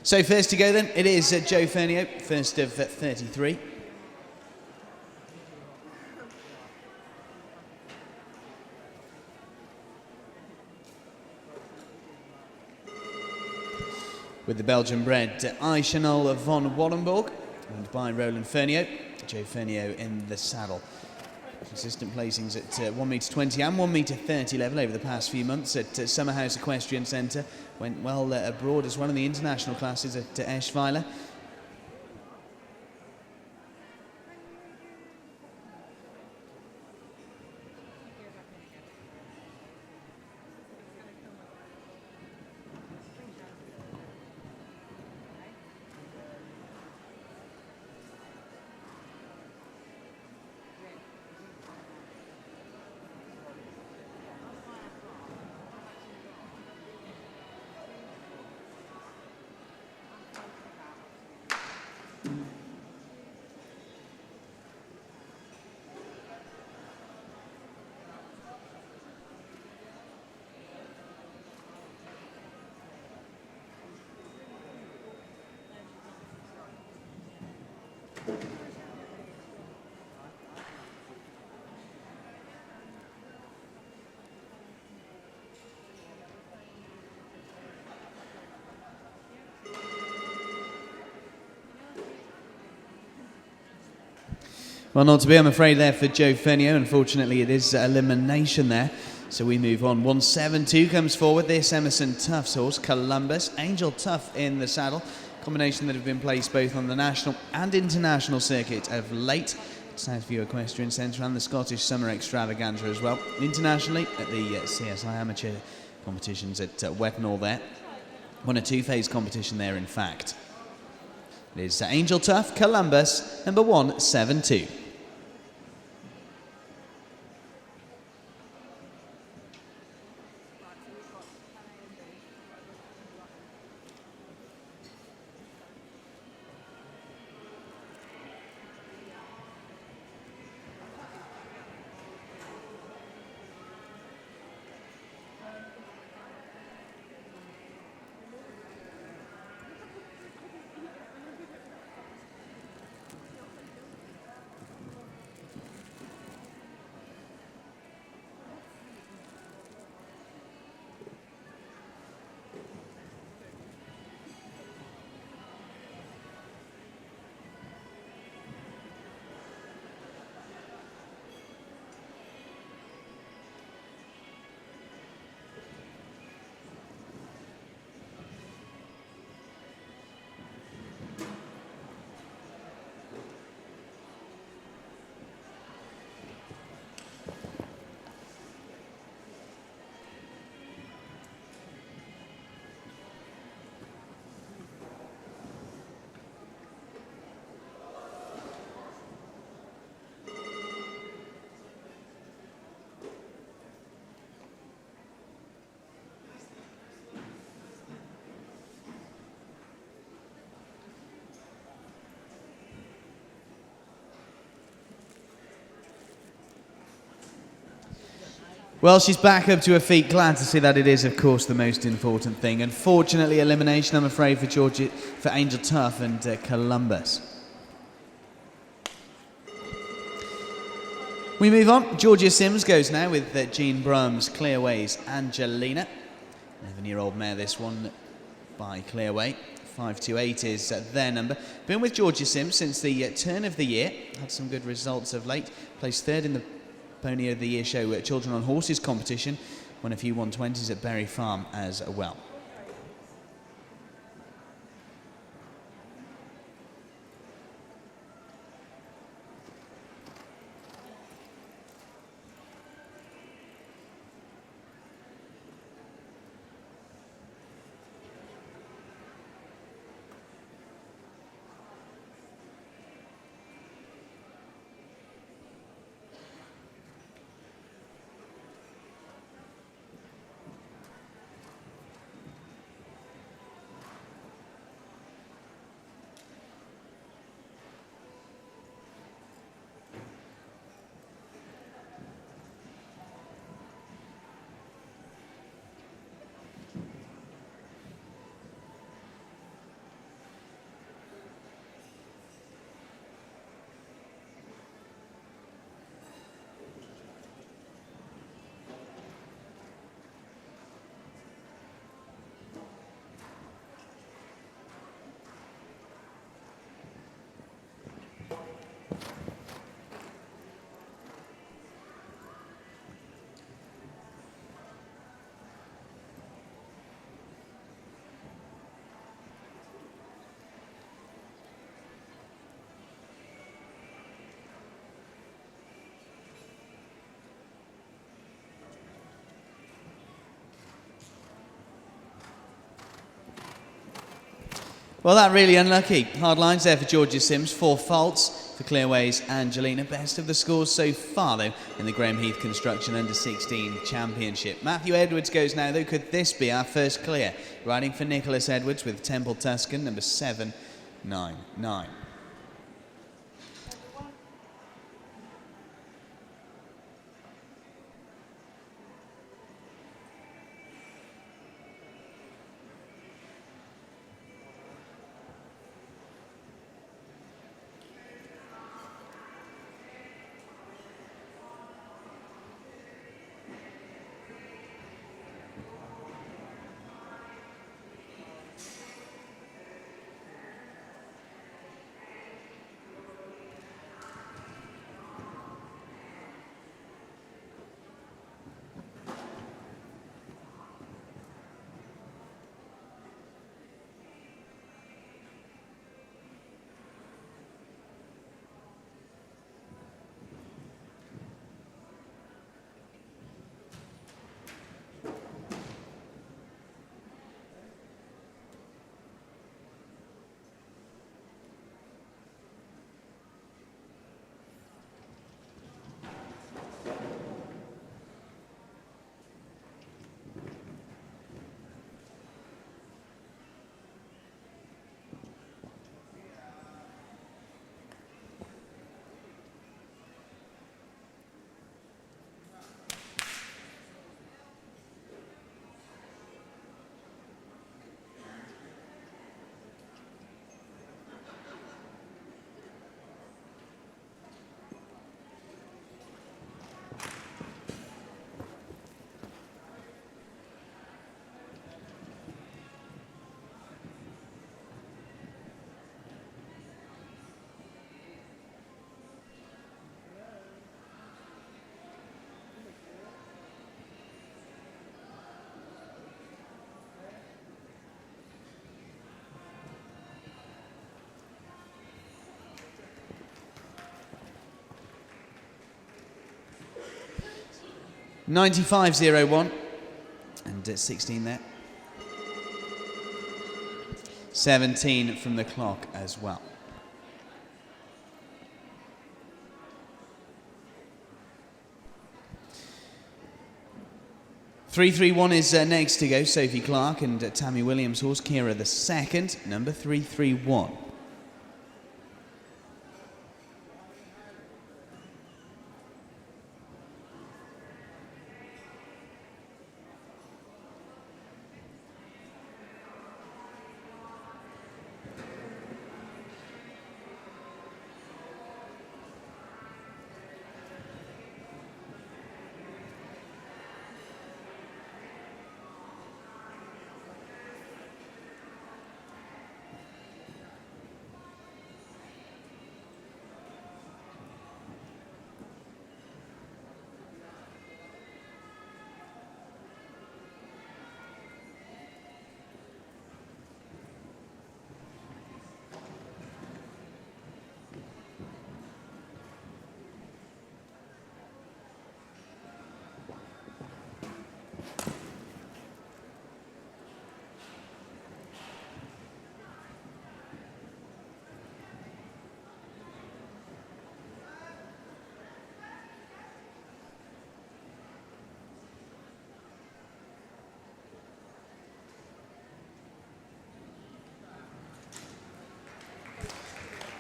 So first to go then, it is Joe Fernio, first of 33. With the Belgian-bred Chanel von Wallenborg, owned by Roland Fernio. Joe Fernio in the saddle. Consistent placings at 1 metre 20 and 1 metre 30 level over the past few months at Summerhouse Equestrian Centre. Went well abroad as well in the international classes at Eschweiler. Well, not to be, I'm afraid, there for Joe Fernio. Unfortunately, it is elimination there. So we move on. 172 comes forward. This Emerson Tuff's horse, Columbus. Angel Tuff in the saddle. Combination that have been placed both on the national and international circuit of late. Southview Equestrian Centre and the Scottish Summer Extravaganza as well. Internationally, at the CSI Amateur competitions at Wetnall there. Won a two-phase competition there, in fact. It is Angel Tuff, Columbus, number 172. Well, she's back up to her feet. Glad to see that. It is, of course, the most important thing. Unfortunately, elimination, I'm afraid, for Angel Tuff and Columbus. We move on. Georgia Sims goes now with Jean Brum's Clearway's Angelina. 11-year-old mare, this one, by Clearway. 528 is their number. Been with Georgia Sims since the turn of the year. Had some good results of late. Placed third in the Pony of the Year show at Children on Horses competition. Won a few 120s at Berry Farm as well. Well, that really unlucky. Hard lines there for Georgia Sims. 4 faults for Clearway's Angelina. Best of the scores so far, though, in the Graham Heath Construction Under-16 Championship. Matthew Edwards goes now, though. Could this be our first clear? Riding for Nicholas Edwards with Temple Tuscan, number 799. .95.01 and 16 there. 17 from the clock as well. .331 is next to go. Sophie Clark and Tammy Williams' horse Kira the second, number 331.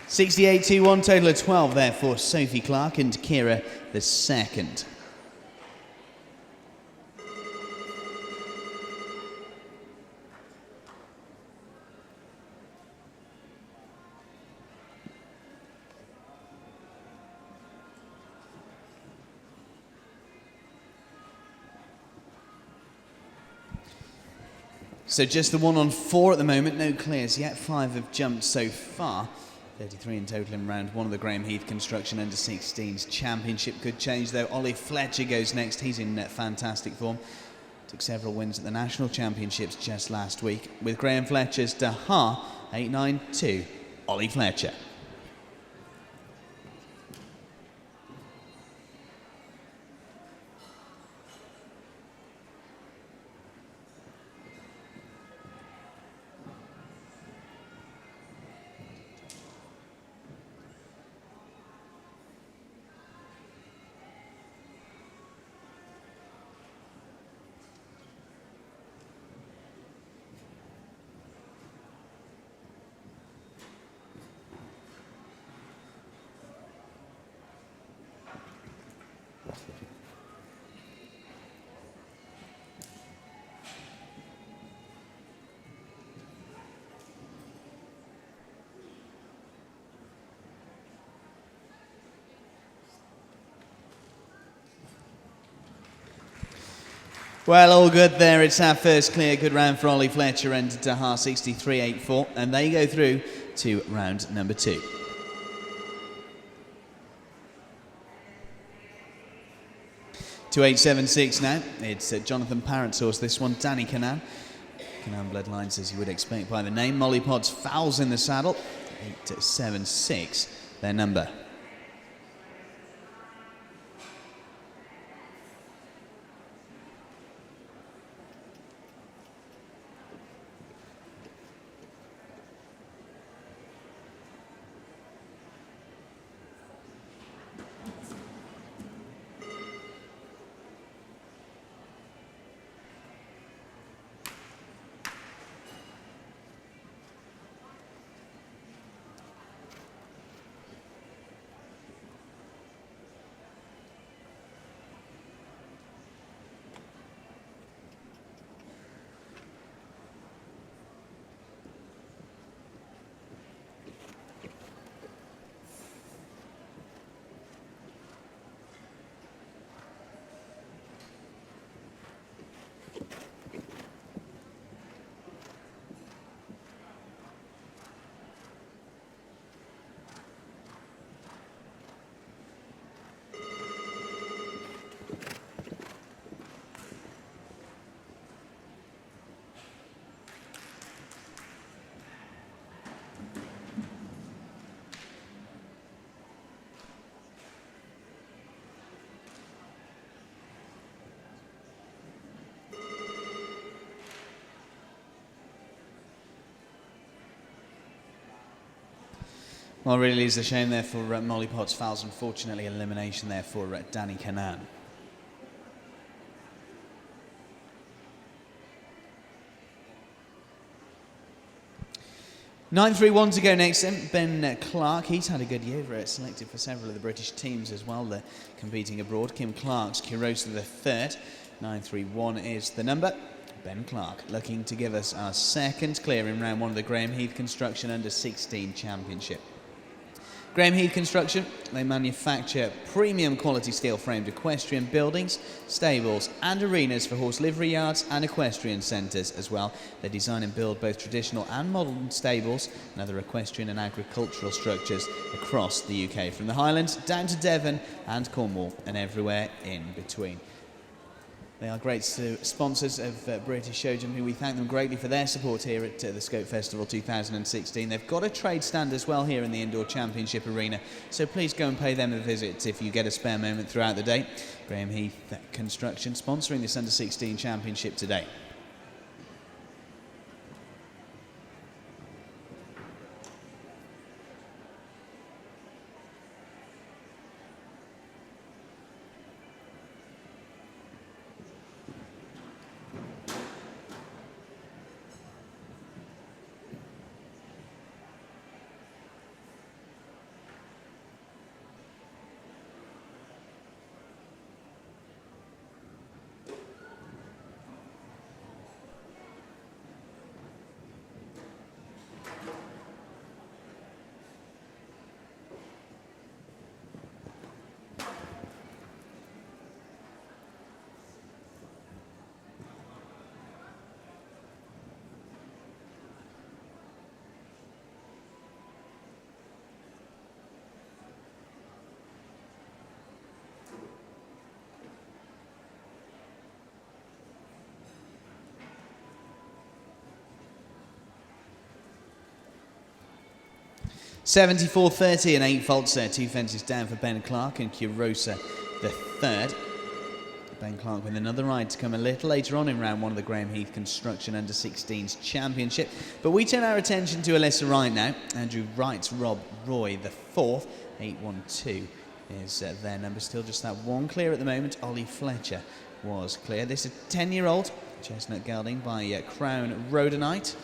.68.21, total of 12 there for Sophie Clark and Kira the second. So just the 1 on 4 at the moment, no clears yet. 5 have jumped so far. 33 in total in round 1 of the Graham Heath Construction Under-16s Championship. Could change though. Ollie Fletcher goes next. He's in fantastic form. Took several wins at the National Championships just last week. With Graham Fletcher's Daha, 8.92. Ollie Fletcher. Well, all good there. It's our first clear. Good round for Ollie Fletcher and Taha 63.84, and they go through to round number 2. To 8.76 now. It's Jonathan Parrott's horse. This one, Danny Canaan. Canaan bloodlines, as you would expect by the name. Molly Potts fouls in the saddle. 8.76, their number. Well, really is a shame there for Molly Potts fouls. Unfortunately, elimination there for Danny Canaan. $9.31 to go next then. Ben Clark, he's had a good year, selected for several of the British teams as well. They're competing abroad. Kim Clark's Kurosa the third. 9.31 is the number. Ben Clark looking to give us our second clear in round 1 of the Graham Heath Construction Under-16 Championship. Graham Heath Construction, they manufacture premium quality steel framed equestrian buildings, stables and arenas for horse livery yards and equestrian centres as well. They design and build both traditional and modern stables and other equestrian and agricultural structures across the UK, from the Highlands down to Devon and Cornwall and everywhere in between. They are great sponsors of British Showdown, who we thank them greatly for their support here at the Scope Festival 2016. They've got a trade stand as well here in the Indoor Championship Arena, so please go and pay them a visit if you get a spare moment throughout the day. Graham Heath Construction sponsoring this Under-16 Championship today. $74.30 and 8 faults there. 2 fences down for Ben Clark and Kurosa the third. Ben Clark with another ride to come a little later on in round 1 of the Graham Heath Construction Under-16s Championship. But we turn our attention to a lesser ride now. Andrew Wright's Rob Roy the fourth. 8.12 is their number. Still just that one clear at the moment. Ollie Fletcher was clear. This is a 10-year-old chestnut gelding by Crown Rhodonite.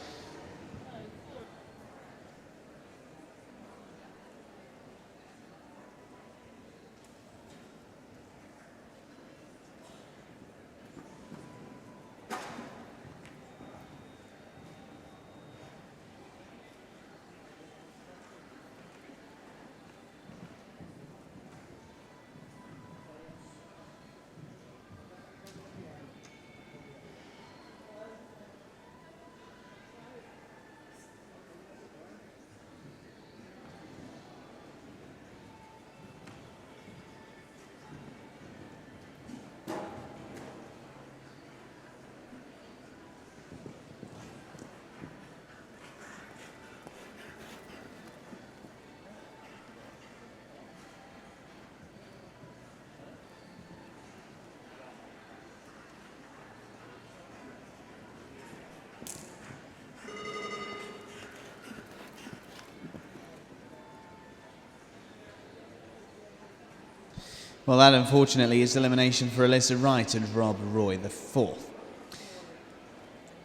Well, that unfortunately is elimination for Alyssa Wright and Rob Roy, the fourth.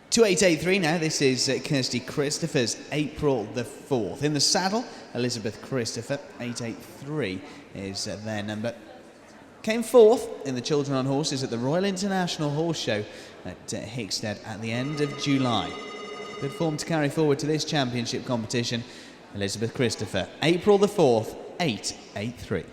2883 now, this is Kirsty Christopher's April the 4th. In the saddle, Elizabeth Christopher, 883 is their number. Came fourth in the Children on Horses at the Royal International Horse Show at Hickstead at the end of July. Good form to carry forward to this championship competition. Elizabeth Christopher, April the 4th, 883.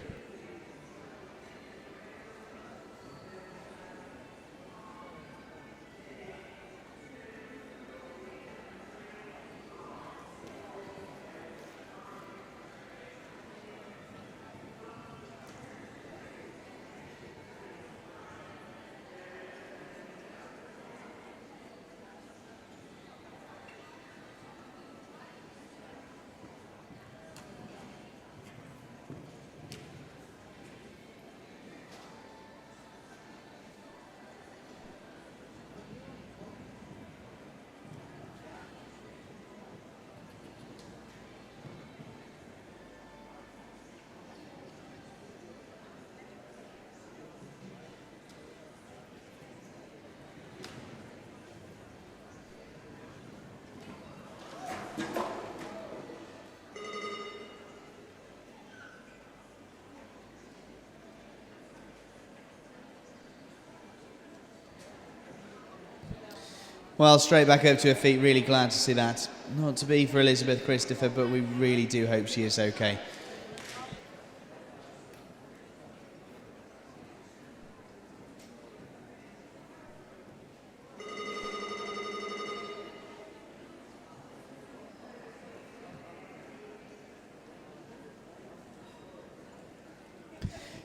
Well, straight back up to her feet, really glad to see that. Not to be for Elizabeth Christopher, but we really do hope she is okay.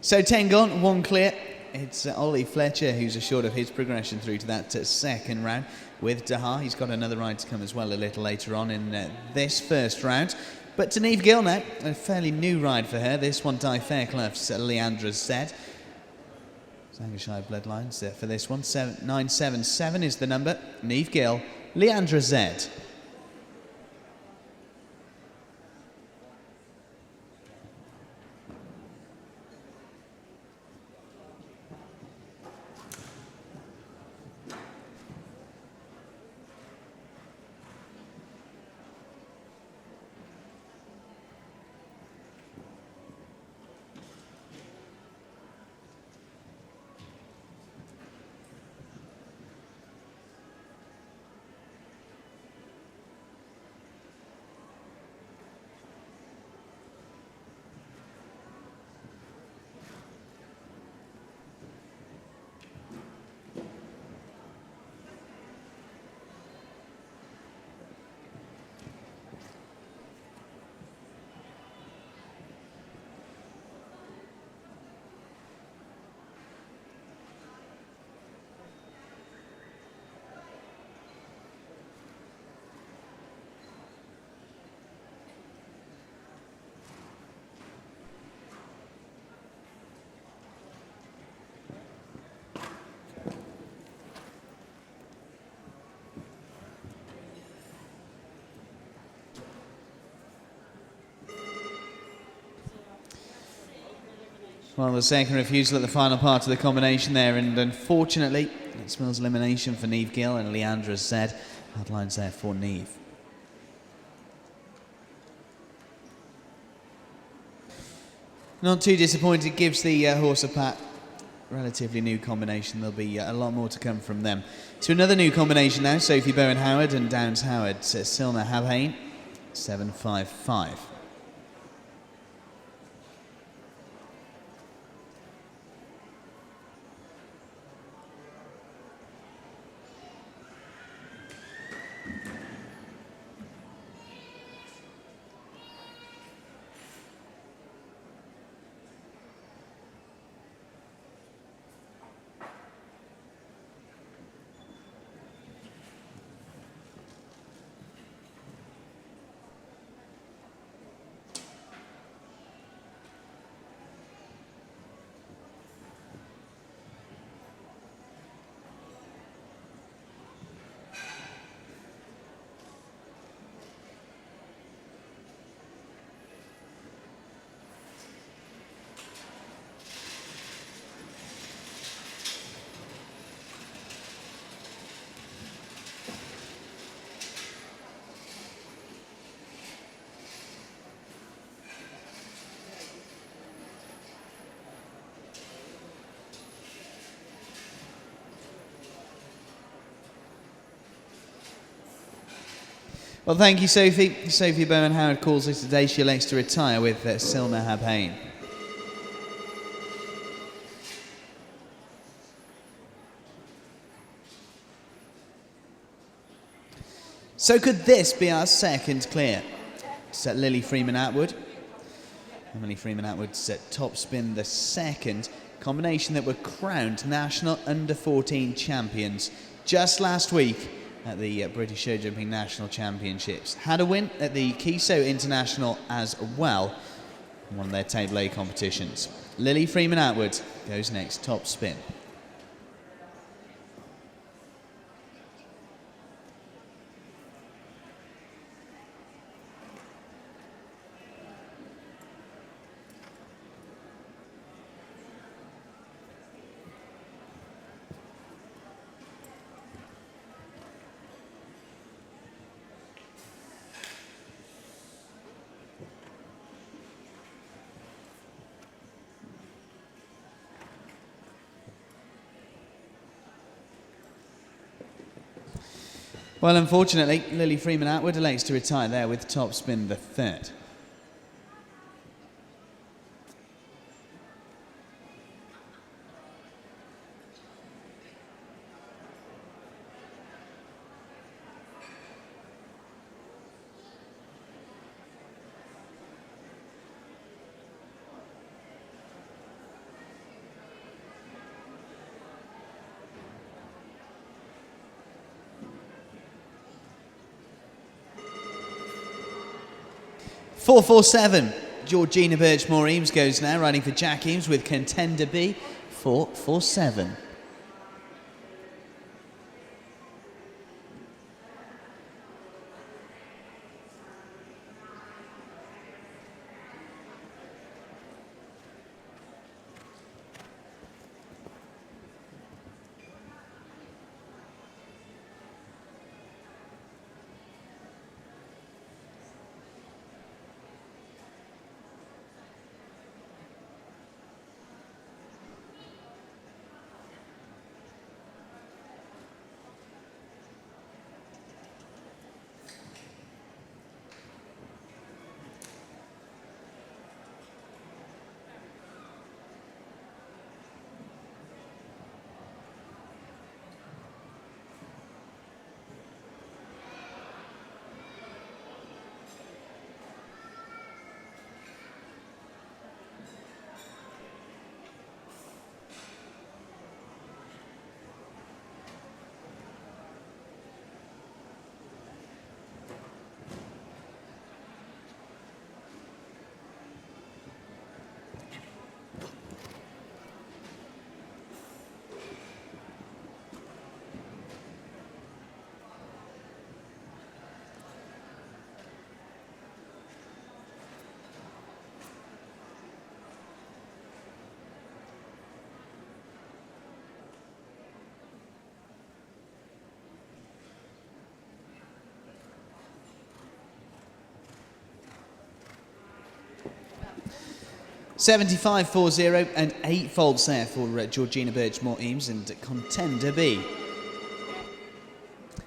So 10 gone, 1 clear. It's Ollie Fletcher who's assured of his progression through to that second round with Daha. He's got another ride to come as well a little later on in this first round. But to Neve Gill now, a fairly new ride for her. This one, Di Fairclough's Leandra Z. Lancashire Bloodlines for this one. 977 is the number. Neve Gill, Leandra Z. Well, the second refusal at the final part of the combination there, and unfortunately, it smells elimination for Neve Gill and Leandra Z. Hard lines there for Neve. Not too disappointed, gives the horse a pat. Relatively new combination, there'll be a lot more to come from them. To another new combination now, Sophie Bowen Howard and Downs Howard, Silna Havhain, 755. Well, thank you, Sophie. Sophie Bowman-Howard calls us today. She elects to retire with Silna Habhain. So could this be our second clear? It's Lily Freeman-Atwood. Emily Freeman-Atwood's top spin, the second combination that were crowned national under-14 champions just last week at the British Show Jumping National Championships. Had a win at the Kiso International as well, in one of their Table A competitions. Lily Freeman-Atwood goes next, top spin. Well, unfortunately, Lily Freeman-Atwood elects to retire there with top spin, the third. .447. Georgina Birchmore-Eames goes now, riding for Jack Eames with Contender B, 447. .75.40 and 8 faults there for Georgina Birchmore-Eames and Contender B.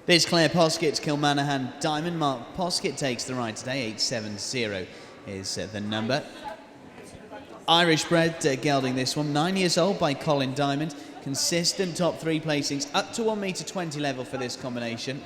This Claire Poskett, Kilmanahan Diamond. Mark Poskett takes the ride today, 870 is the number. Irish bred gelding this one, 9 years old by Colin Diamond. Consistent top 3 placings, up to 1m20 level for this combination.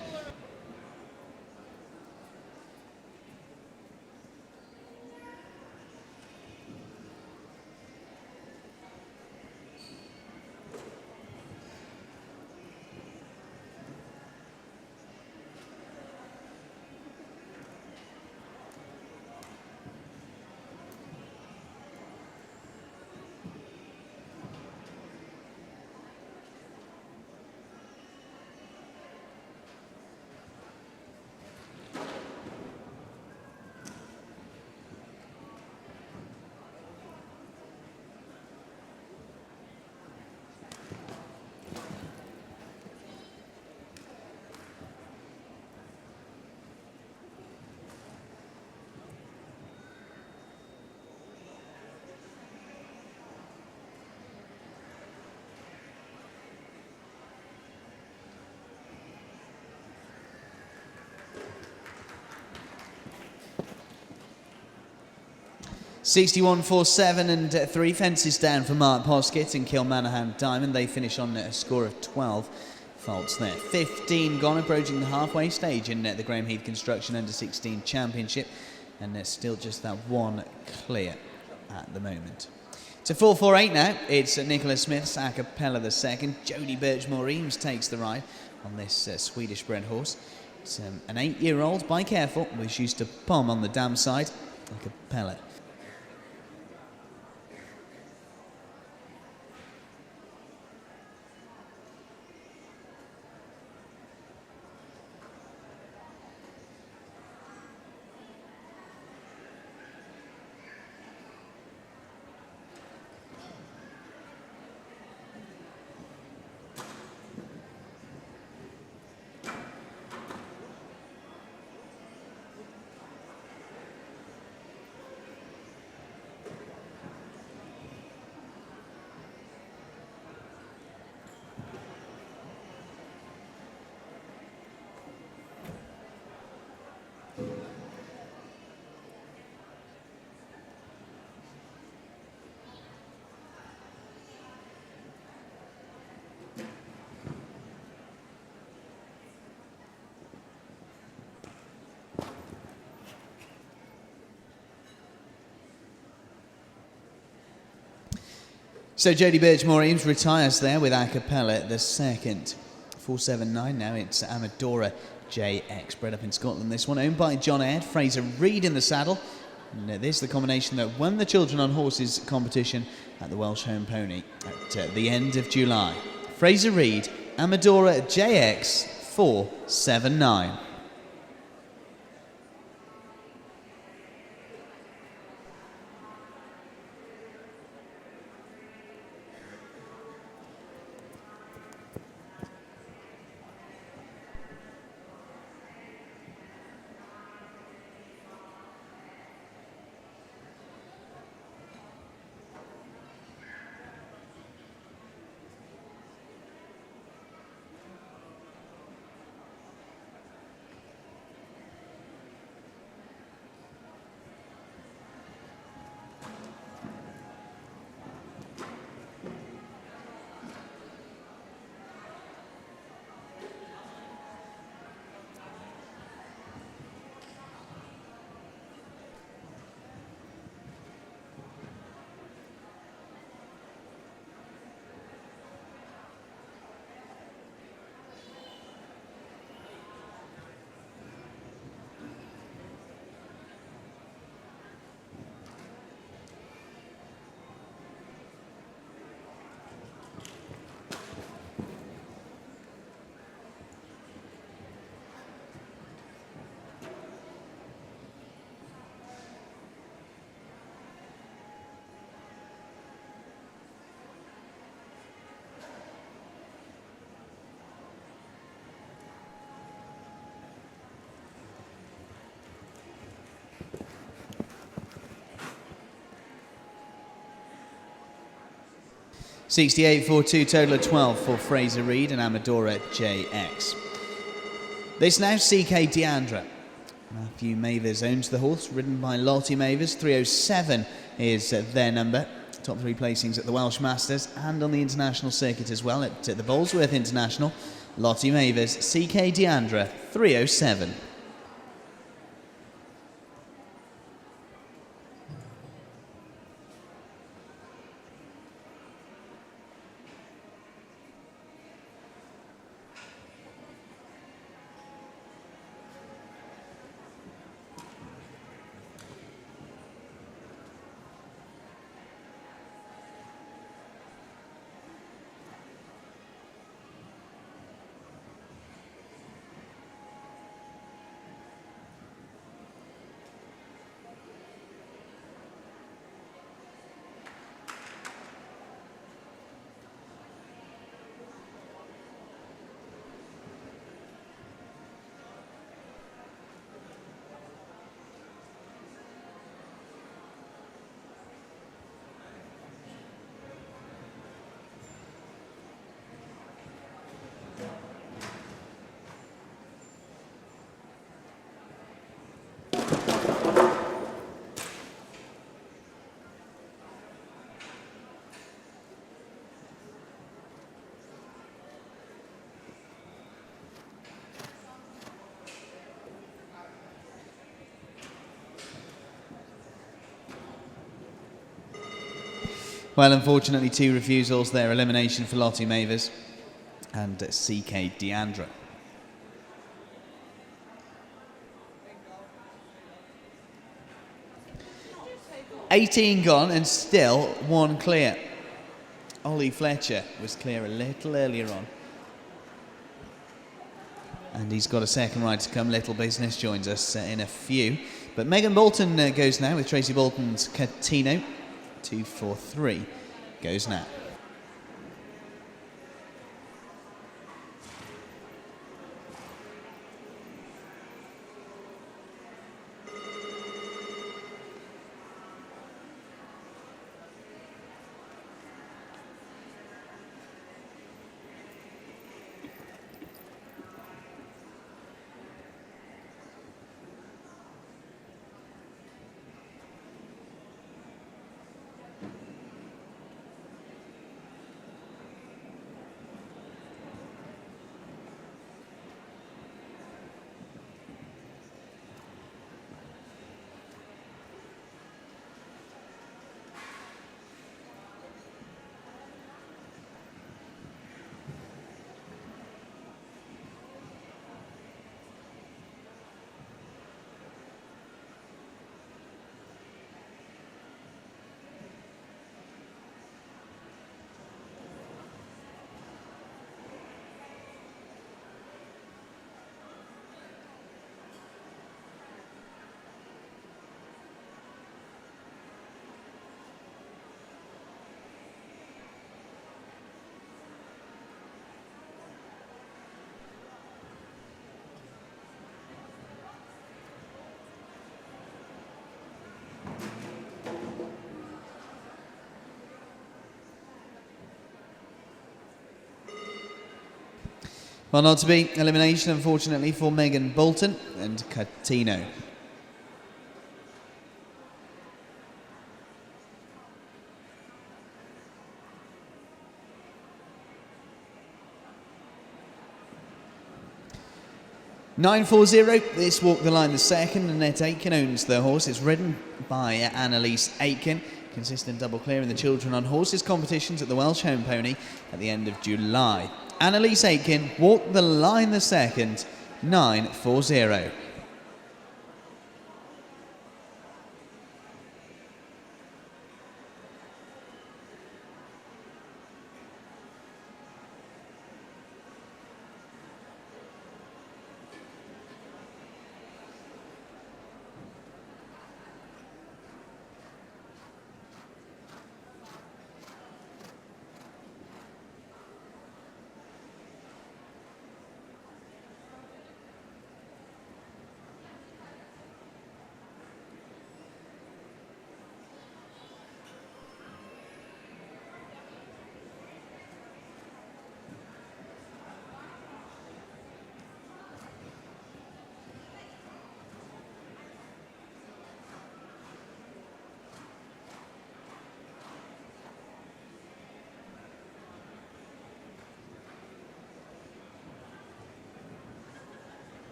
61-47 and 3 fences down for Mark Poskett and Kilmanahan Diamond. They finish on a score of 12 faults there. 15 gone, approaching the halfway stage in the Graham Heath Construction Under-16 Championship, and there's still just that one clear at the moment. It's a 4-4-8 now. It's Nicholas Smith's a cappella the second. Jodie Birchmore-Eames takes the ride on this Swedish-bred horse. It's an 8-year-old, by Careful, which used to palm on the dam side, a cappella. So Jodie Birchmore-Eames retires there with a cappella the second. 4-7-9 now, it's Amadora JX, bred up in Scotland. This one owned by John Aird, Fraser Reid in the saddle. And this is the combination that won the Children on Horses competition at the Welsh Home Pony at the end of July. Fraser Reid, Amadora JX, 4-7-9. $68.42, total of 12 for Fraser Reid and Amadora JX. This now CK Deandra. Matthew Mavers owns the horse, ridden by Lottie Mavers. 307 is their number. Top 3 placings at the Welsh Masters and on the international circuit as well at the Bolesworth International. Lottie Mavers, CK Deandra, 307. Well, unfortunately, 2 refusals there. Elimination for Lottie Mavers and CK Deandra. "18 gone and still 1 clear." Ollie Fletcher was clear a little earlier on. And he's got a second ride to come. Little Business joins us in a few. But Megan Bolton goes now with Tracy Bolton's Catino. 243 goes now. Well, not to be. Elimination, unfortunately, for Megan Bolton and Catino. "940, this walked the line the second. Annette Aitken owns the horse. It's ridden by Annalise Aitken. Consistent double clear in the Children on Horses competitions at the Welsh Home Pony at the end of July. Annalise Aitken walked the line the second. 940.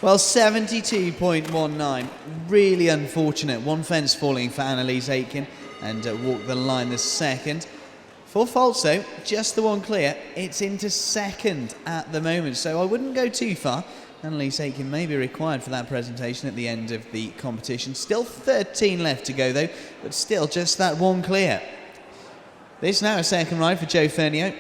Well, 72.19, really unfortunate. 1 fence falling for Annalise Aitken and walked the line the second. 4 faults though, just the 1 clear. It's into second at the moment, so I wouldn't go too far. Annalise Aitken may be required for that presentation at the end of the competition. Still 13 left to go though, but still just that 1 clear. This now a second ride for Joe Fernio.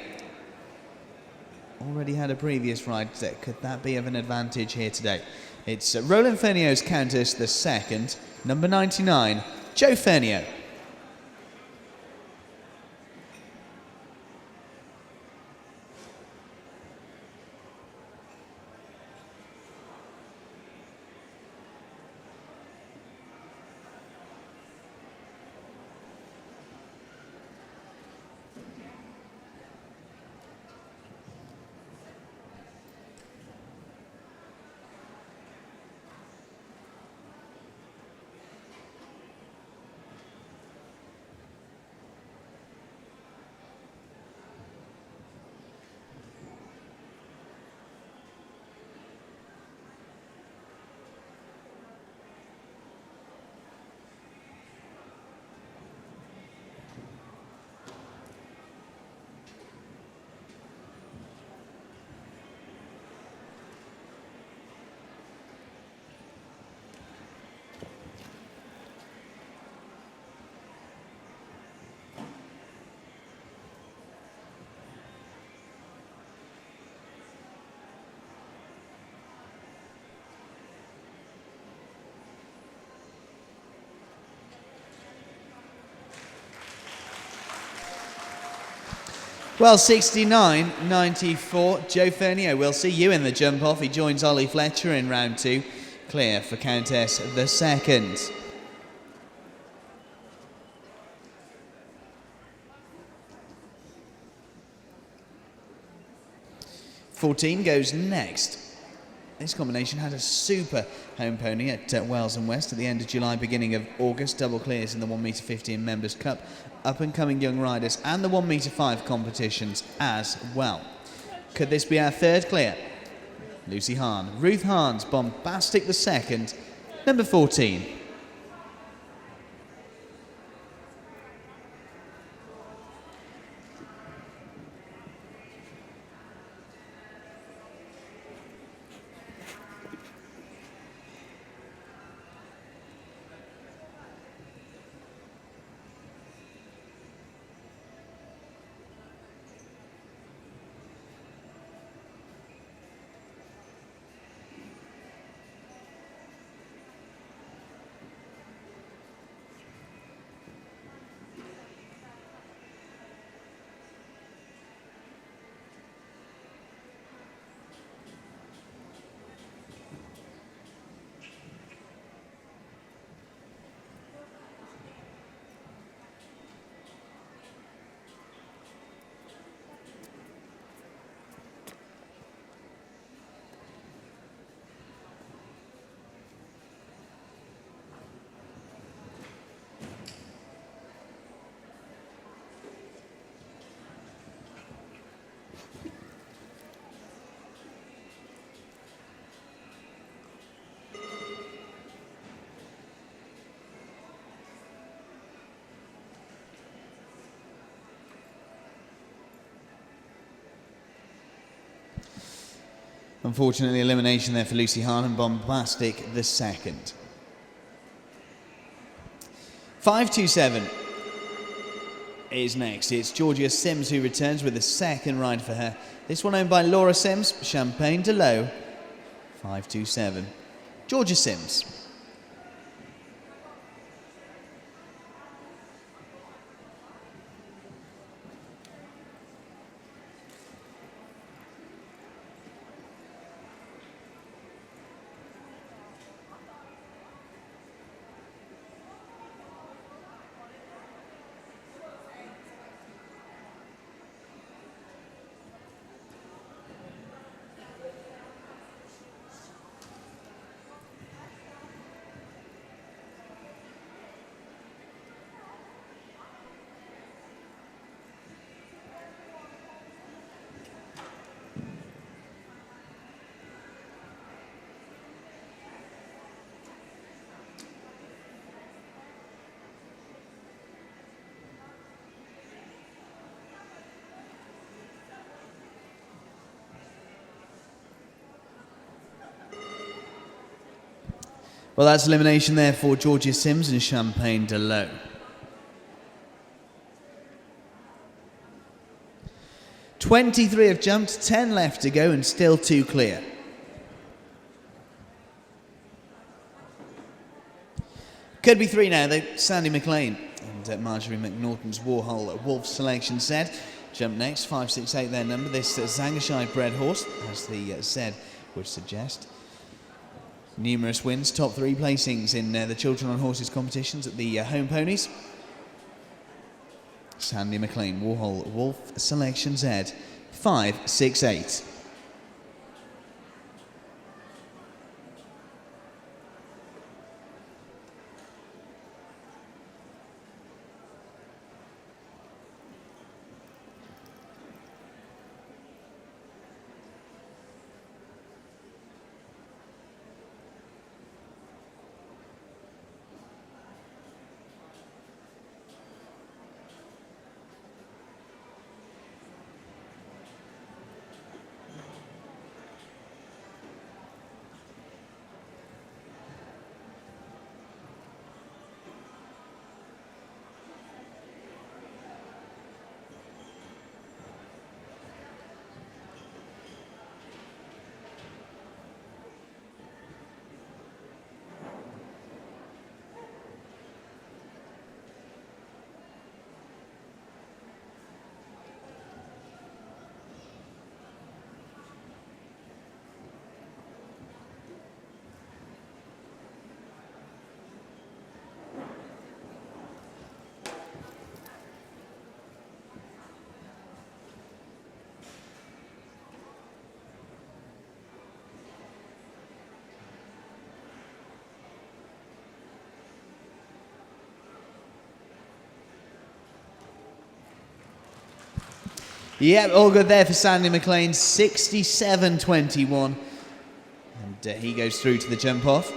Already had a previous ride. Could that be of an advantage here today? It's Roland Fernio's Countess the second, number 99, Joe Fernio. Well, 69.94. Joe Fernio, we'll see you in the jump off. He joins Ollie Fletcher in round 2. Clear for Countess the second. "14 goes next. This combination had a super home pony at Wells and West at the end of July, beginning of August. Double clears in the 1m50 Members' Cup, up-and-coming young riders, and the 1m5 competitions as well. Could this be our third clear? Lucy Hahn. Ruth Hahn's Bombastic the second, number 14. Unfortunately, elimination there for Lucy Hahn and Bombastic the second. 527 is next. It's Georgia Sims who returns with the second ride for her. This one owned by Laura Sims, Champagne de Low. 527. Georgia Sims. Well, that's elimination there for Georgia Sims and Champagne de Low. "23 have jumped, 10 left to go, and still 2 clear. Could be 3 now, though. Sandy McLean and Marjorie McNaughton's Warhol Wolf selection Z. Jump next, 568 their number. This Zangershire bred horse, as the Z would suggest. Numerous wins, top 3 placings in the Children on Horses competitions at the home ponies. Sandy McLean, Warhol Wolf selection Z. 568. Yep, all good there for Sandy McLean, 67.21. And he goes through to the jump off.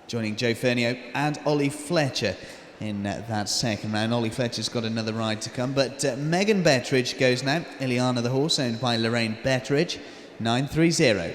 Joining Joe Fernio and Ollie Fletcher in that second round. Ollie Fletcher's got another ride to come, but Megan Bettridge goes now. Ileana the horse, owned by Lorraine Bettridge, 9.30.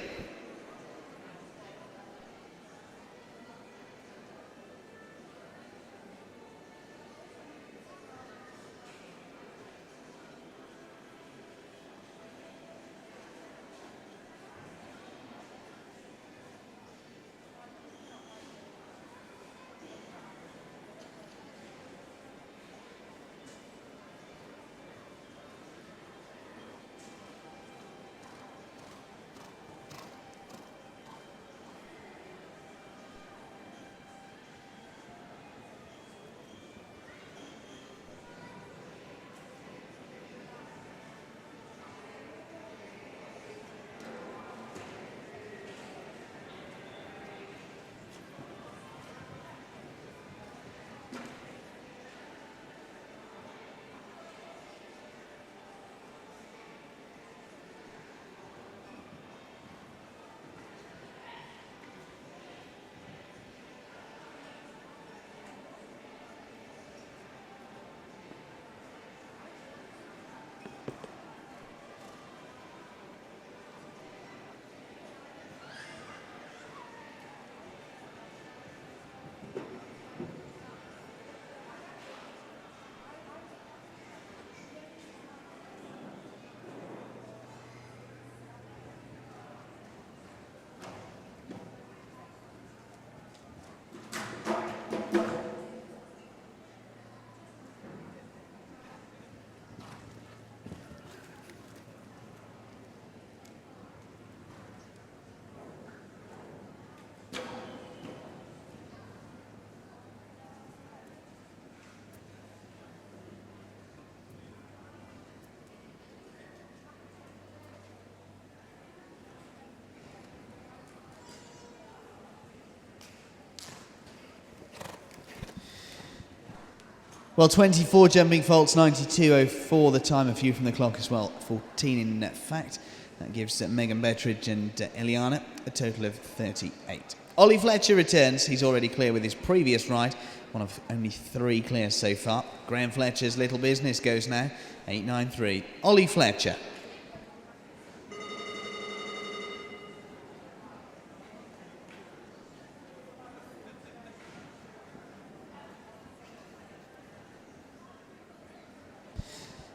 Well, 24 jumping faults, 92.04 the time, a few from the clock as well, 14 in fact. That gives Megan Bettridge and Ileana a total of 38. Ollie Fletcher returns. He's already clear with his previous ride, one of only 3 clears so far. Graham Fletcher's Little Business goes now, 8.93. Ollie Fletcher.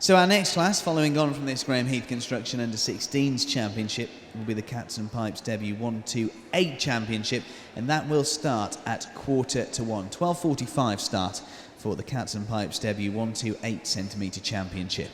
So our next class, following on from this Graham Heath Construction Under-16s Championship, will be the Cats and Pipes debut 128 Championship, and that will start at 1:45. 12:45 start for the Cats and Pipes debut 128 centimetre Championship.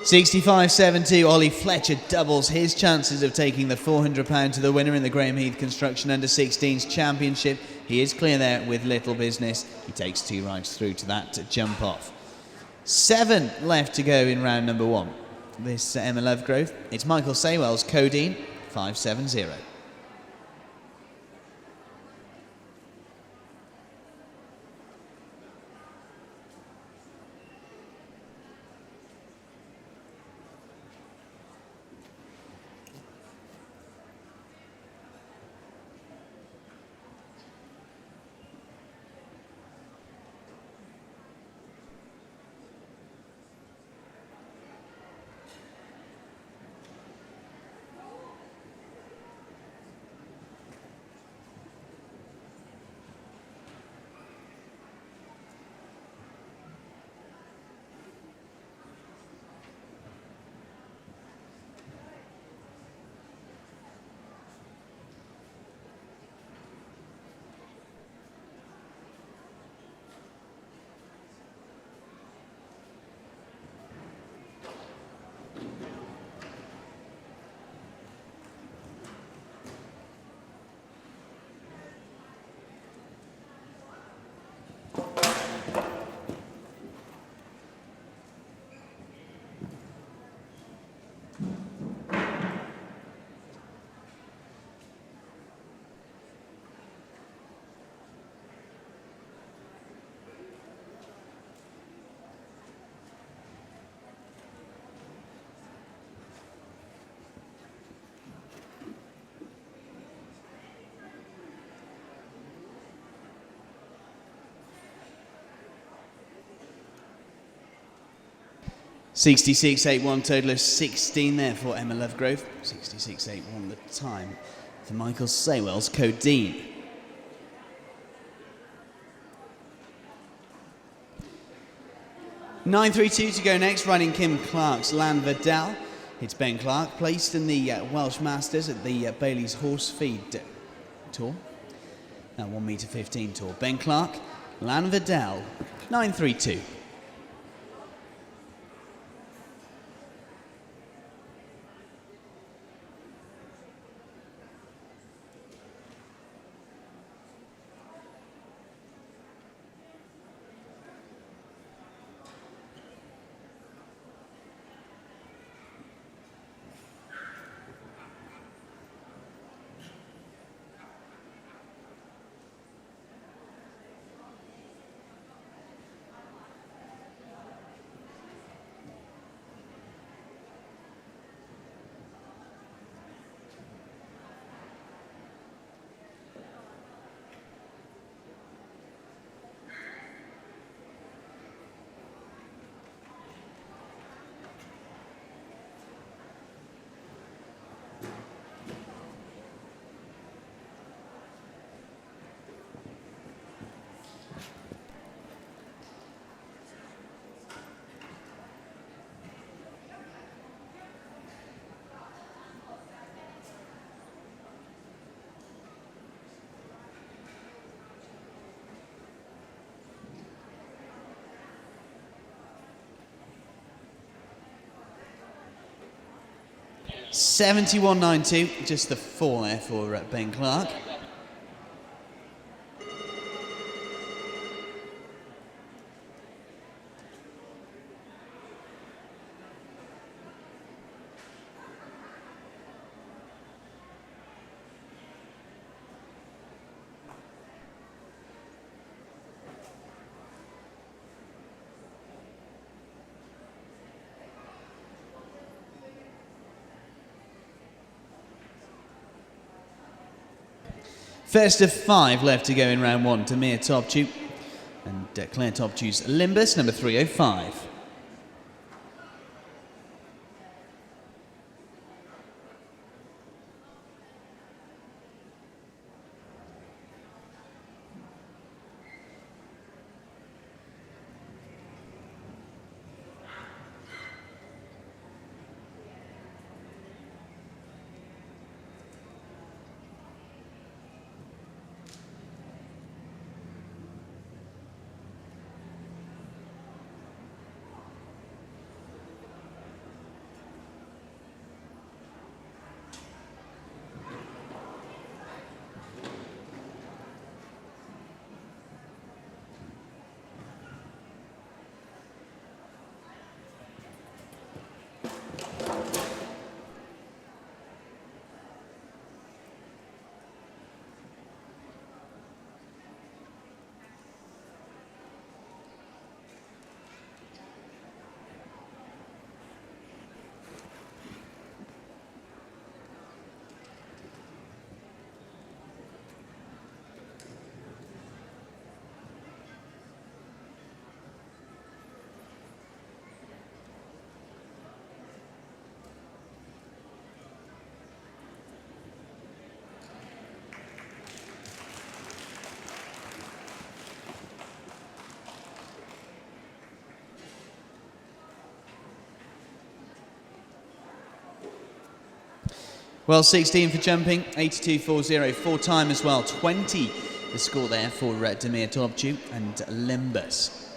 $65.72, Ollie Fletcher doubles his chances of taking the £400 to the winner in the Graham Heath Construction Under-16s Championship. He is clear there with Little Business. He takes 2 rides through to that jump off. 7 left to go in round number 1. This Emma Lovegrove, it's Michael Saywell's Codeine, 5.70. 66.81, total of 16 there for Emma Lovegrove. 66.81 the time for Michael Saywell's Codeine. $9.32 to go next, riding Kim Clark's Lan Vidal. It's Ben Clark, placed in the Welsh Masters at the Bailey's Horse Feed Tour. That 1.15 metre tour. Ben Clark, Lan Vidal, 9.32. $71.92, just the 4 there for Ben Clark. First of 5 left to go in round 1. Demir Topchu and Claire Topchu's Limbus, number 305. Well, 16 for jumping, 82.40, 4 time as well, 20 the score there for Demir Topchu and Limbus.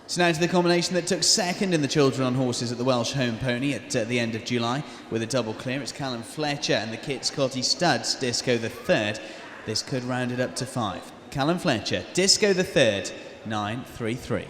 So now to the combination that took second in the Children on Horses at the Welsh Home Pony at the end of July with a double clear. It's Callum Fletcher and the Kit Scotty Studs, Disco the third. This could round it up to 5. Callum Fletcher, Disco the third, 9.33.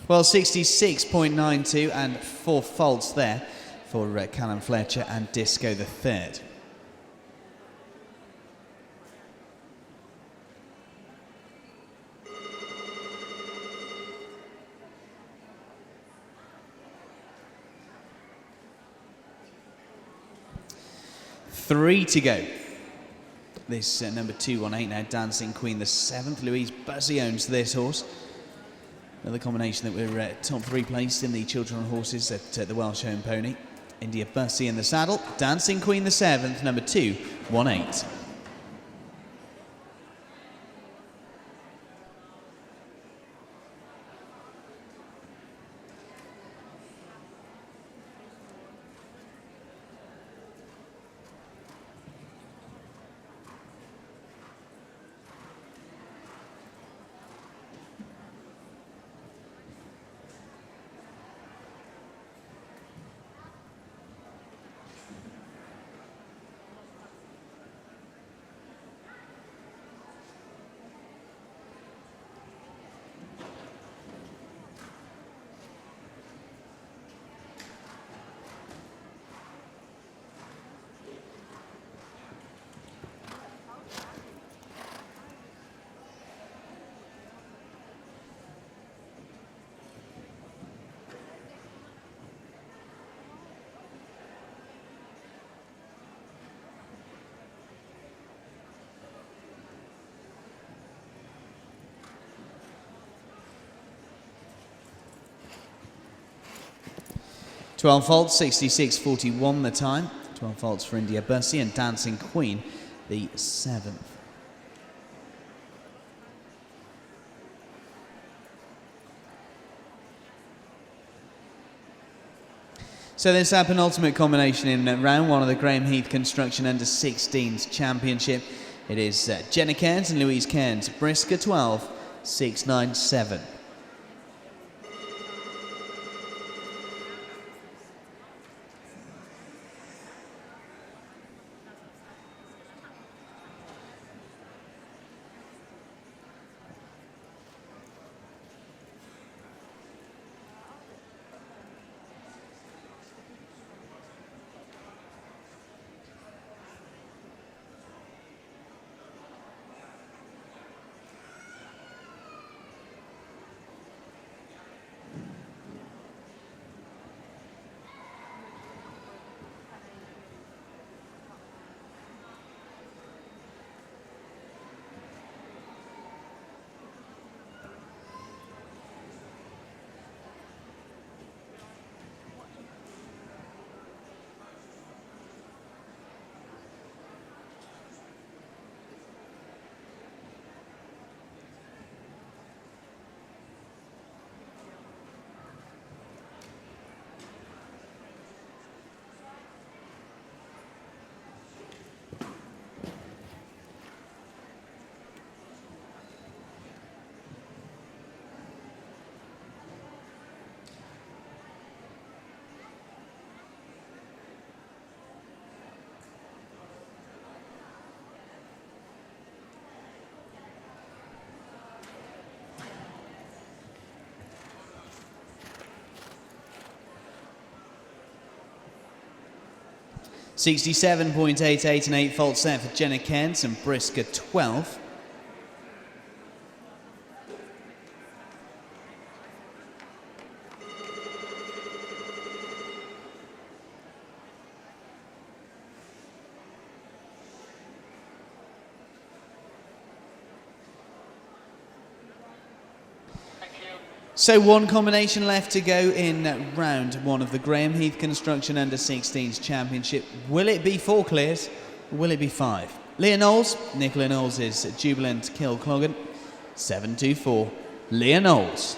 Well, 66.92 and 4 faults there for Callum Fletcher and Disco the third. Three to go. This number 218 now, Dancing Queen the seventh. Louise Bussey owns this horse. Another combination that we're top 3 placed in the children on horses at the Welsh Home Pony. India Bussey in the saddle, Dancing Queen the seventh, number 218. 12 faults, 66.41 the time. 12 faults for India Bussey and Dancing Queen, the seventh. So this our penultimate combination in round one of the Graham Heath Construction Under 16s Championship. It is Jenna Cairns and Louise Cairns, Brisker 12, 697. .88 and 8 faults there for Jenna Cairns and Brisker 12. So one combination left to go in round one of the Graham Heath Construction Under 16s Championship. Will it be 4 clears or will it be 5? Leah Knowles, Nicola Knowles is Jubilant Kilcloggan, 724. Leah Knowles.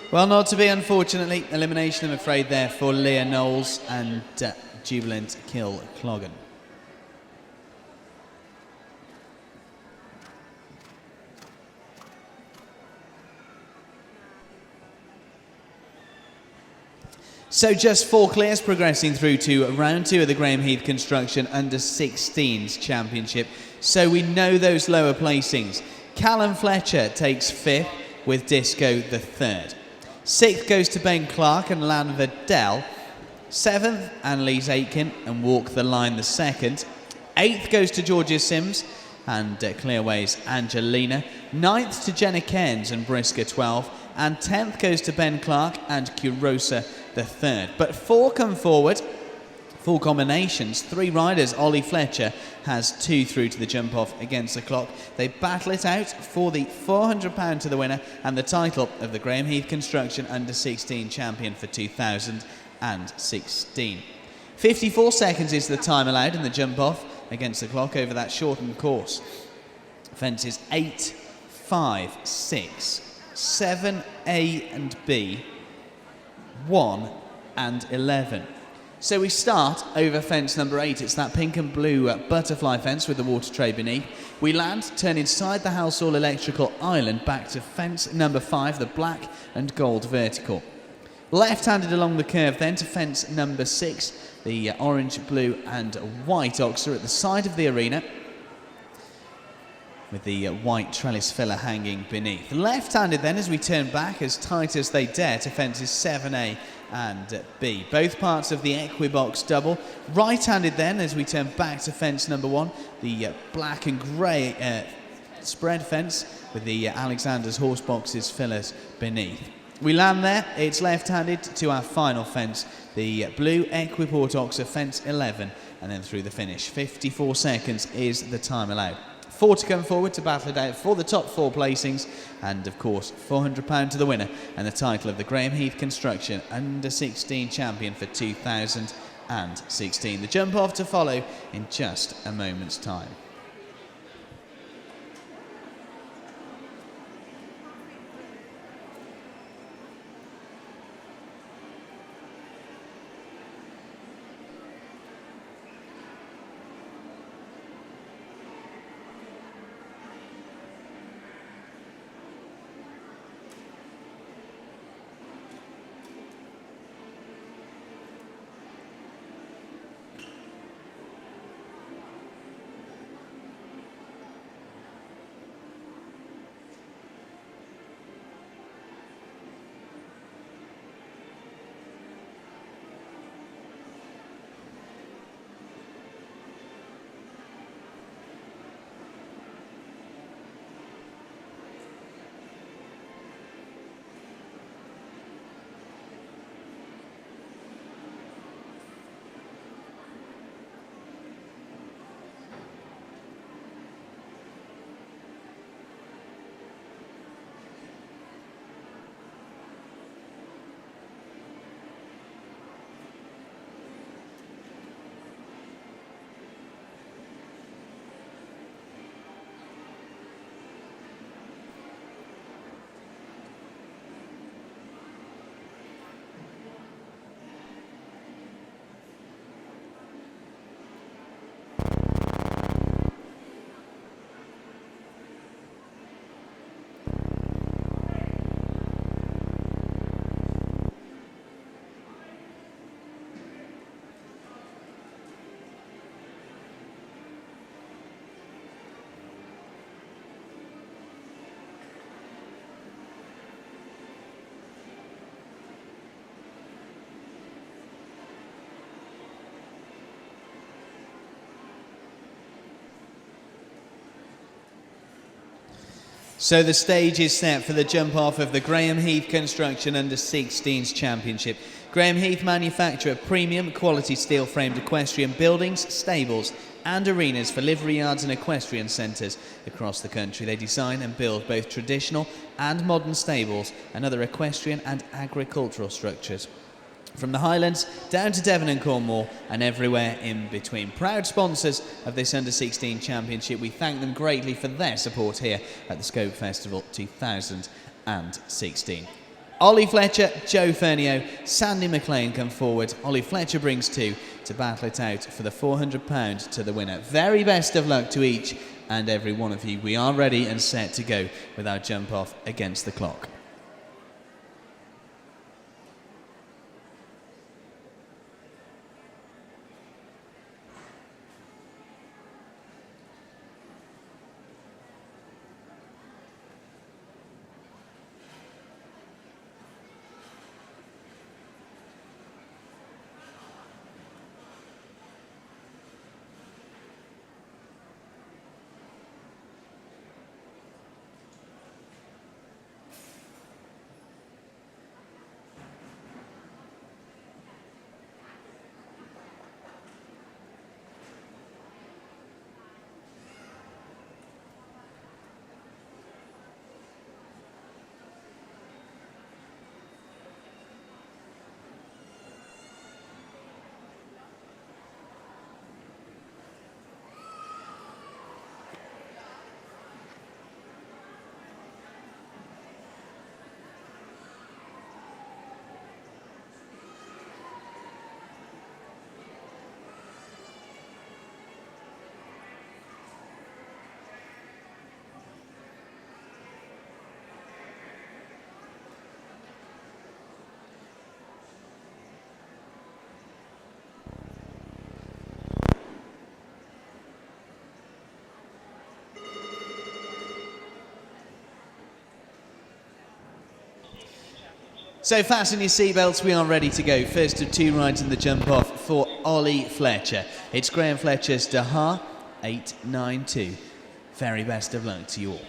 Well, not to be, unfortunately. Elimination, I'm afraid, there for Leah Knowles and Jubilant Kilcloggan. So just 4 clears progressing through to round 2 of the Graham Heath Construction Under-16s Championship. So we know those lower placings. Callum Fletcher takes 5th with Disco the 3rd. 6th goes to Ben Clark and Lan Vidal. 7th, Annalise Aitken and Walk the Line the 2nd. 8th goes to Georgia Sims and Clearways Angelina. 9th to Jenna Cairns and Brisker 12. And 10th goes to Ben Clark and Kurosa the 3rd. But 4 come forward, 4 combinations. 3 riders. Ollie Fletcher has 2 through to the jump off against the clock. They battle it out for the £400 to the winner and the title of the Graham Heath Construction Under-16 champion for 2016. 54 seconds is the time allowed in the jump off against the clock over that shortened course. Fences 8, 5, 6, 7, A and B, 1 and 11. So we start over fence number 8. It's that pink and blue butterfly fence with the water tray beneath. We land, turn inside the Househall Electrical Island back to fence number 5, the black and gold vertical. Left-handed along the curve then to fence number 6, the orange, blue and white oxer at the side of the arena, with the white trellis filler hanging beneath. Left-handed then as we turn back as tight as they dare to fences 7A and B. Both parts of the Equibox double. Right-handed then as we turn back to fence number 1, the black and grey spread fence with the Alexanders Horseboxes fillers beneath. We land there, it's left-handed to our final fence, the blue Equiport Oxer fence 11, and then through the finish. 54 seconds is the time allowed. 4 to come forward to battle it out for the top 4 placings, and of course £400 to the winner and the title of the Graham Heath Construction Under-16 champion for 2016. The jump off to follow in just a moment's time. So the stage is set for the jump off of the Graham Heath Construction Under-16s Championship. Graham Heath manufacture premium quality steel framed equestrian buildings, stables and arenas for livery yards and equestrian centres across the country. They design and build both traditional and modern stables and other equestrian and agricultural structures, from the Highlands down to Devon and Cornwall and everywhere in between. Proud sponsors of this Under-16 Championship, we thank them greatly for their support here at the Scope Festival 2016. Ollie Fletcher, Joe Fernio, Sandy McLean come forward. Ollie Fletcher brings 2 to battle it out for the £400 to the winner. Very best of luck to each and every one of you. We are ready and set to go with our jump off against the clock. So fasten your seatbelts, we are ready to go. First of 2 rides in the jump off for Ollie Fletcher. It's Graham Fletcher's Daha 892. Very best of luck to you all.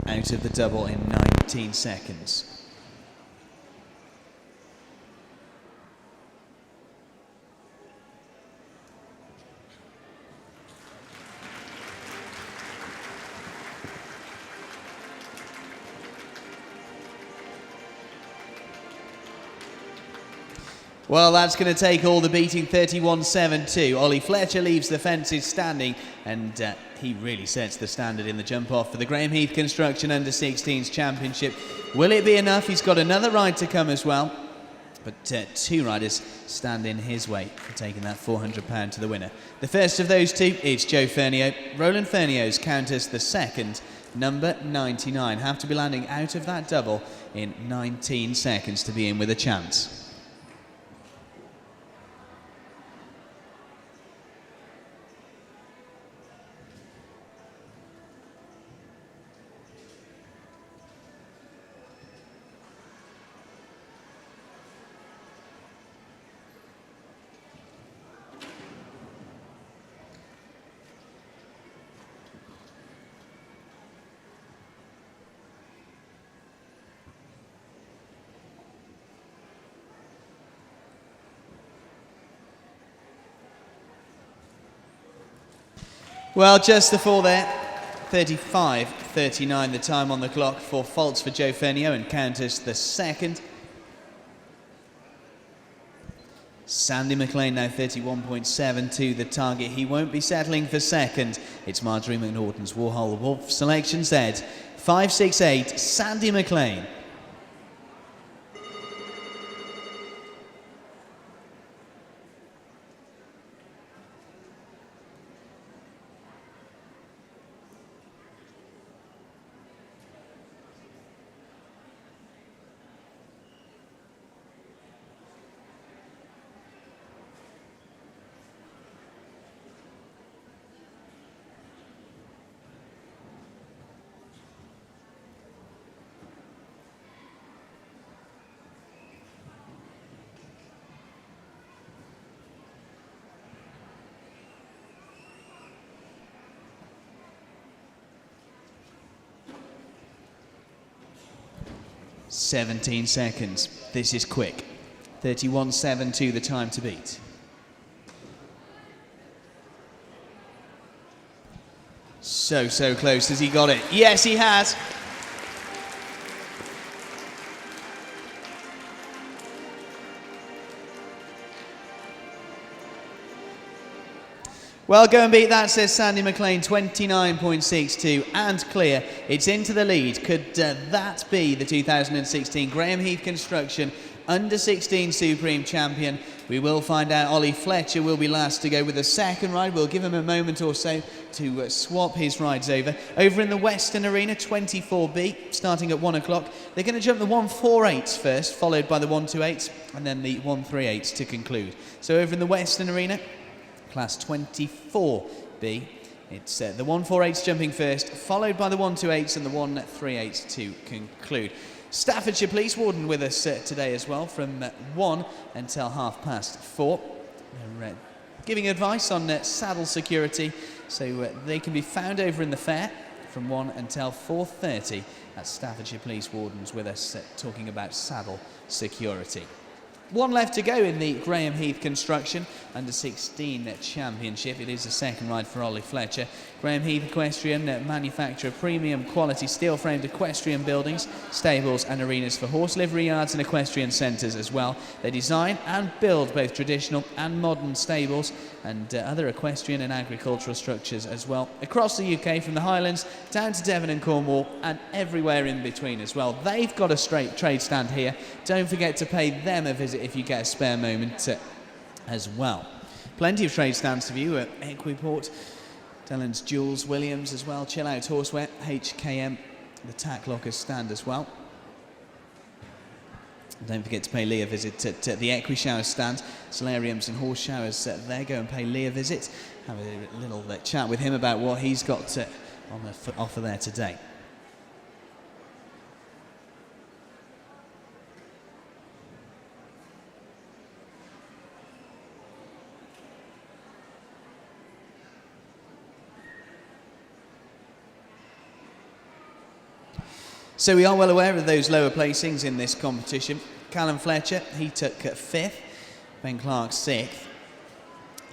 Out of the double in 19 seconds. Well, that's going to take all the beating. 31.72. Ollie Fletcher leaves the fences standing, and he really sets the standard in the jump off for the Graham Heath Construction Under-16s Championship. Will it be enough? He's got another ride to come as well, but 2 riders stand in his way for taking that £400 to the winner. The first of those 2 is Joe Fernio. Roland Fernio's Countess the second, number 99. Have to be landing out of that double in 19 seconds to be in with a chance. Well, just the fall there. 35.39 the time on the clock for faults for Joe Fernio and Countess the second. Sandy McLean now 31.72 the target. He won't be settling for second. It's Marjorie McNaughton's Warhol Wolf Selection Z. 5.68, Sandy McLean. 17 seconds. This is quick. 31.72 the time to beat. So close. Has he got it? Yes, he has. Well, go and beat that, says Sandy McLean, 29.62 and clear. It's into the lead. Could that be the 2016 Graham Heath Construction Under-16 Supreme Champion? We will find out. Ollie Fletcher will be last to go with the second ride. We'll give him a moment or so to swap his rides over. Over in the Western Arena, 24B, starting at 1 o'clock. They're going to jump the 148s first, followed by the 128s, and then the 138s to conclude. So over in the Western Arena, Class 24B, it's the 148s jumping first, followed by the 128s and the 138s to conclude. Staffordshire Police Warden with us today as well, from 1 until 4:30. They're giving advice on saddle security, so they can be found over in the fair from 1 until 4:30. That's Staffordshire Police Wardens with us talking about saddle security. One left to go in the Graham Heath Construction Under-16 Championship. It is the second ride for Ollie Fletcher. Graham Heath Equestrian manufacture premium quality steel-framed equestrian buildings, stables and arenas for horse livery yards and equestrian centres as well. They design and build both traditional and modern stables and other equestrian and agricultural structures as well, across the UK, from the Highlands down to Devon and Cornwall and everywhere in between as well. They've got a straight trade stand here. Don't forget to pay them a visit if you get a spare moment as well. Plenty of trade stands to view at Equiport, Dillon's Jules Williams as well, Chill Out Horseware, HKM, the Tack Lockers stand as well. Don't forget to pay Lee a visit at the Equishower stand. Solariums and horse showers there. Go and pay Lee a visit. Have a little chat with him about what he's got on the offer there today. So we are well aware of those lower placings in this competition. Callum Fletcher, he took 5th, Ben Clark 6th,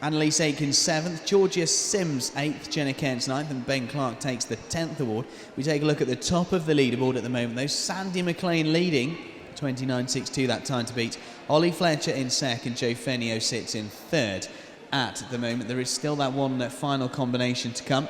Annalise Aikens 7th, Georgia Sims 8th, Jenna Cairns 9th, and Ben Clark takes the 10th award. We take a look at the top of the leaderboard at the moment though. Sandy McLean leading, 29.62 that time to beat. Ollie Fletcher in second, Joe Fenio sits in third at the moment. There is still that one final combination to come.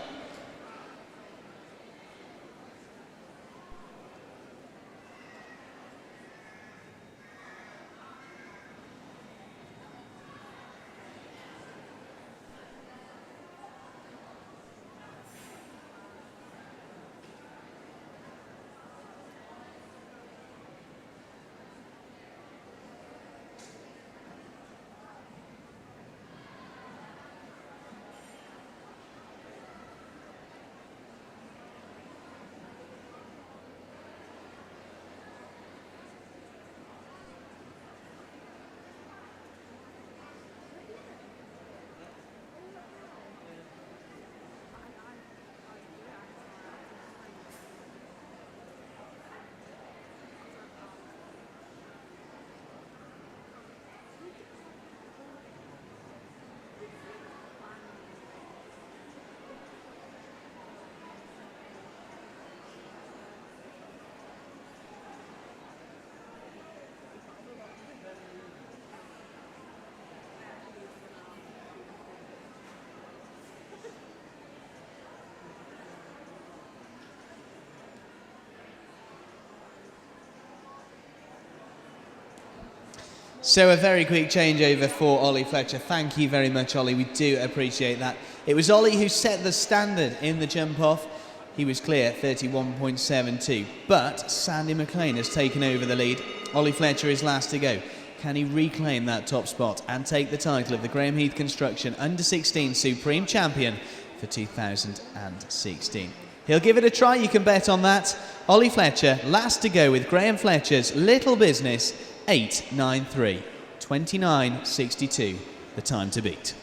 So a very quick changeover for Ollie Fletcher. Thank you very much, Ollie. We do appreciate that. It was Ollie who set the standard in the jump off. He was clear, 31.72. But Sandy McLean has taken over the lead. Ollie Fletcher is last to go. Can he reclaim that top spot and take the title of the Graham Heath Construction Under-16 Supreme Champion for 2016? He'll give it a try, you can bet on that. Ollie Fletcher, last to go with Graham Fletcher's Little Business, 8.93, 29.62, the time to beat.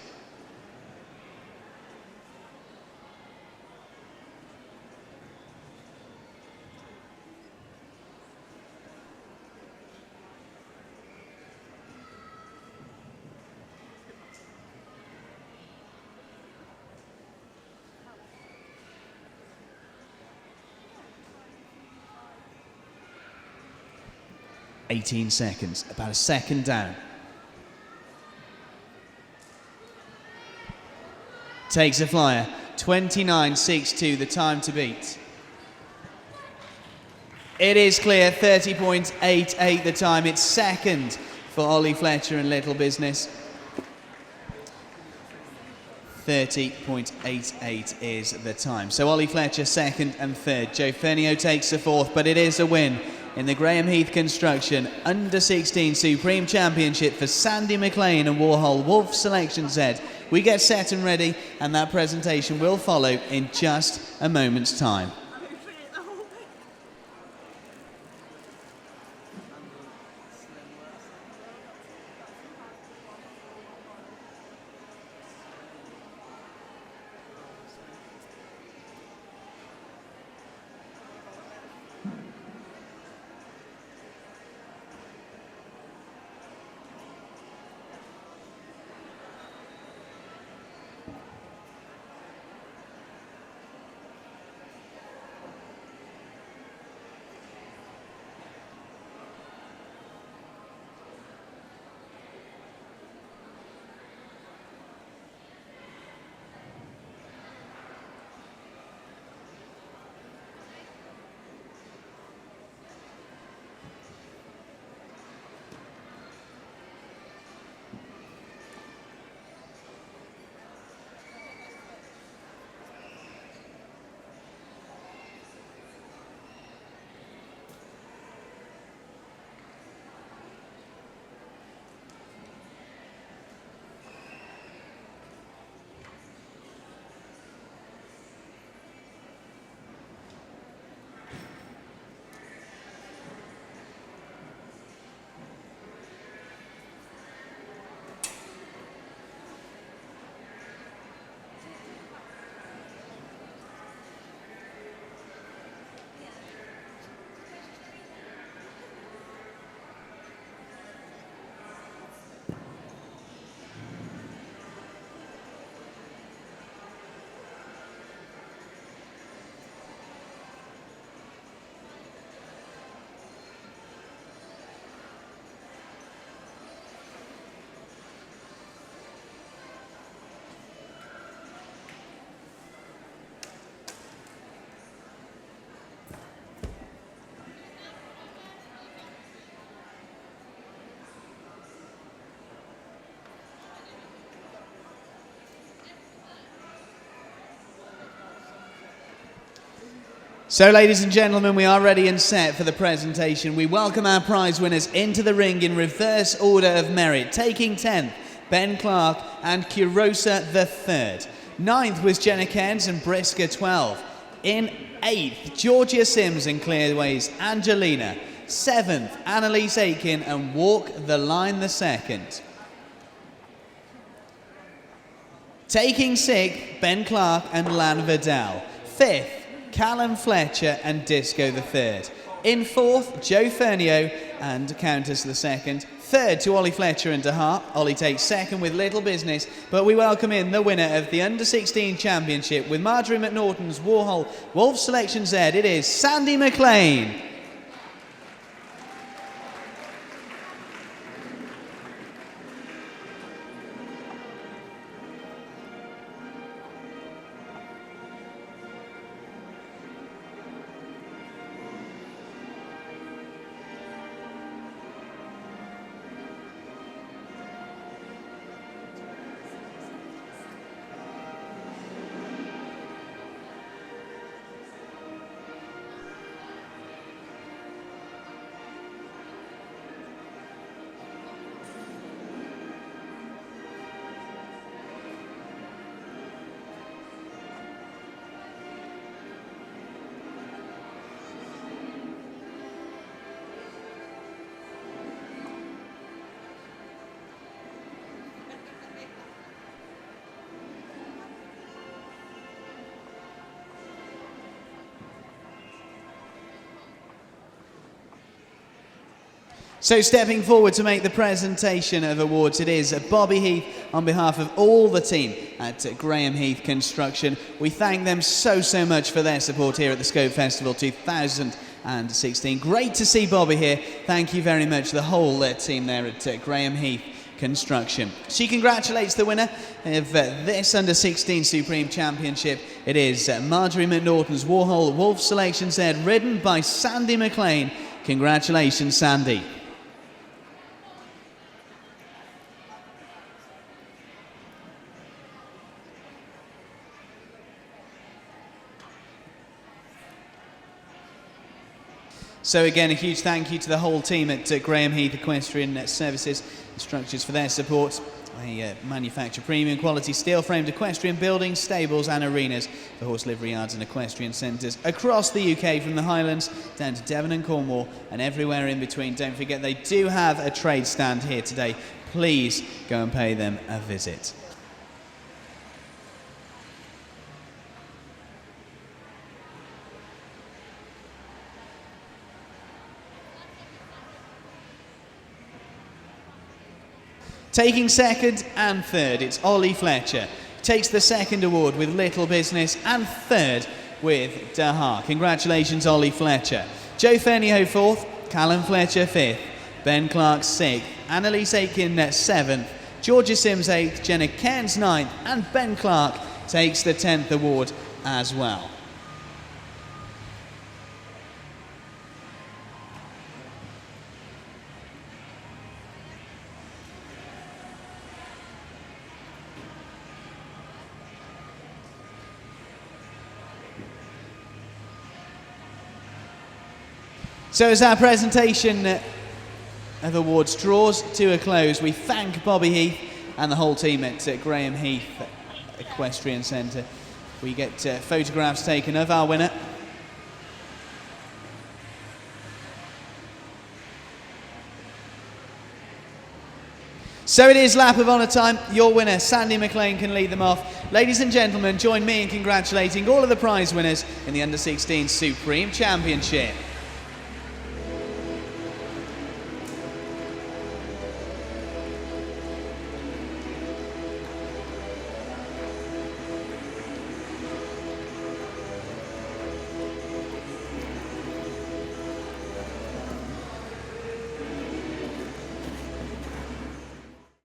18 seconds, about a second down. Takes a flyer, 29.62, the time to beat. It is clear, 30.88 the time. It's second for Ollie Fletcher and Little Business. 30.88 is the time. So Ollie Fletcher second and third. Joe Fernio takes the fourth, but it is a win in the Graham Heath Construction Under-16 Supreme Championship for Sandy McLean and Warhol Wolf Selection Z. We get set and ready, and that presentation will follow in just a moment's time. So, ladies and gentlemen, we are ready and set for the presentation. We welcome our prize winners into the ring in reverse order of merit. Taking 10th, Ben Clark and Kurosa the 3rd. 9th was Jenna Cairns and Brisker 12. In 8th, Georgia Sims and Clearways Angelina. 7th, Annalise Aiken and Walk the Line the 2nd. Taking 6th, Ben Clark and Lan Vidal. 5th, Callum Fletcher and Disco the 3rd. In 4th, Joe Fernio and Countess the 2nd. 3rd to Ollie Fletcher and DeHart. Ollie takes 2nd with Little Business, but we welcome in the winner of the Under-16 Championship with Marjorie McNaughton's Warhol Wolf Selection Z. It is Sandy McLean. So stepping forward to make the presentation of awards, it is Bobby Heath on behalf of all the team at Graham Heath Construction. We thank them so much for their support here at the Scope Festival 2000. and 16. Great to see Bobby here. Thank you very much, the whole team there at Graham Heath Construction. She congratulates the winner of this Under-16 Supreme Championship. It is Marjorie McNaughton's Warhol Wolf Selection Z, ridden by Sandy McLean. Congratulations, Sandy. So again, a huge thank you to the whole team at Graham Heath Equestrian Services and Structures for their support. They manufacture premium quality steel-framed equestrian buildings, stables and arenas for horse livery yards and equestrian centres across the UK, from the Highlands down to Devon and Cornwall and everywhere in between. Don't forget, they do have a trade stand here today. Please go and pay them a visit. Taking second and third, it's Ollie Fletcher. Takes the second award with Little Business and third with Daha. Congratulations, Ollie Fletcher. Joe Fenio fourth, Callum Fletcher fifth, Ben Clark sixth, Annalise Aiken 7th, Georgia Sims 8th, Jenna Cairns 9th, and Ben Clark takes the 10th award as well. So as our presentation of awards draws to a close, we thank Bobby Heath and the whole team at Graham Heath Equestrian Centre. We get photographs taken of our winner. So it is lap of honour time. Your winner, Sandy McLean, can lead them off. Ladies and gentlemen, join me in congratulating all of the prize winners in the Under-16 Supreme Championship.